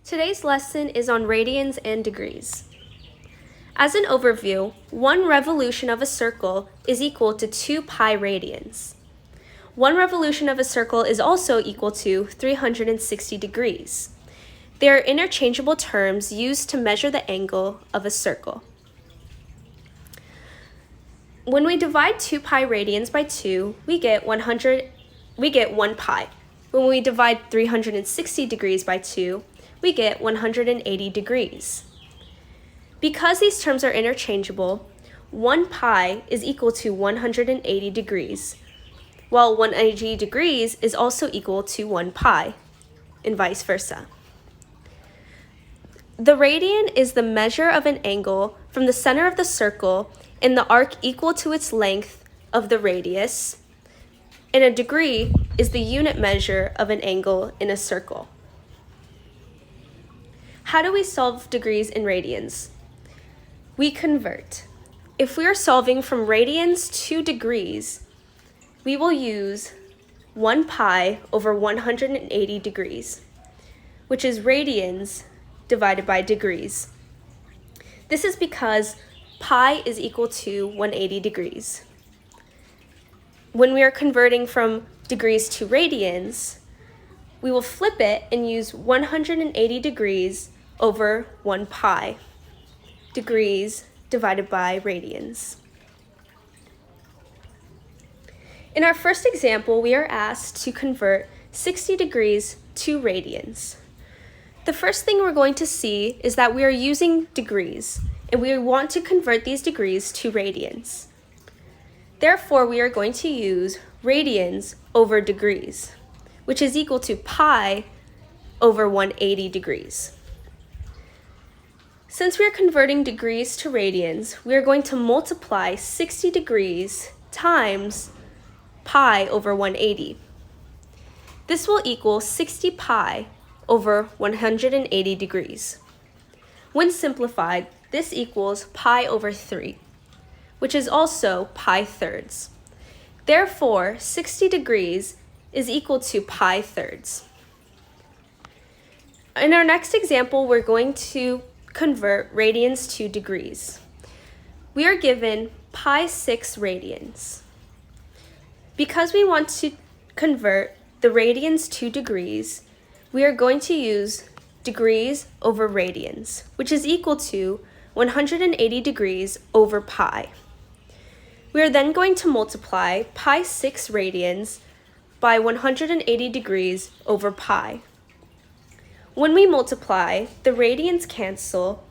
Today's lesson is on radians and degrees. As an overview, 1 revolution of a circle is equal to 2 pi radians. 1 revolution of a circle is also equal to 360 degrees. They are interchangeable terms used to measure the angle of a circle. When we divide 2 pi radians by 2, we get 1 pi. When we divide 360 degrees by 2, we get 180 degrees. Because these terms are interchangeable, 1 pi is equal to 180 degrees, while 180 degrees is also equal to 1 pi, and vice versa. The radian is the measure of an angle from the center of the circle in the arc equal to its length of the radius, and a degree is the unit measure of an angle in a circle. How do we solve degrees and radians? We convert. If we are solving from radians to degrees, we will use 1 pi over 180 degrees, which is radians divided by degrees. This is because pi is equal to 180 degrees. When we are converting from degrees to radians, we will flip it and use 180 degrees over 1 pi, degrees divided by radians. In our first example, we are asked to convert 60 degrees to radians. The first thing we're going to see is that we are using degrees, and we want to convert these degrees to radians. Therefore, we are going to use radians over degrees, which is equal to pi over 180 degrees. Since we are converting degrees to radians, we are going to multiply 60 degrees times pi over 180. This will equal 60 pi over 180 degrees. When simplified, this equals pi over 3, which is also pi thirds. Therefore, 60 degrees is equal to pi thirds. In our next example, we're going to convert radians to degrees. We are given pi 6 radians. Because we want to convert the radians to degrees, we are going to use degrees over radians, which is equal to 180 degrees over pi. We are then going to multiply pi 6 radians by 180 degrees over pi. When we multiply, the radians cancel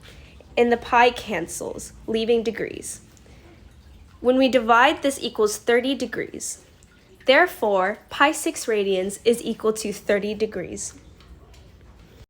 and the pi cancels, leaving degrees. When we divide, this equals 30 degrees. Therefore, pi 6 radians is equal to 30 degrees.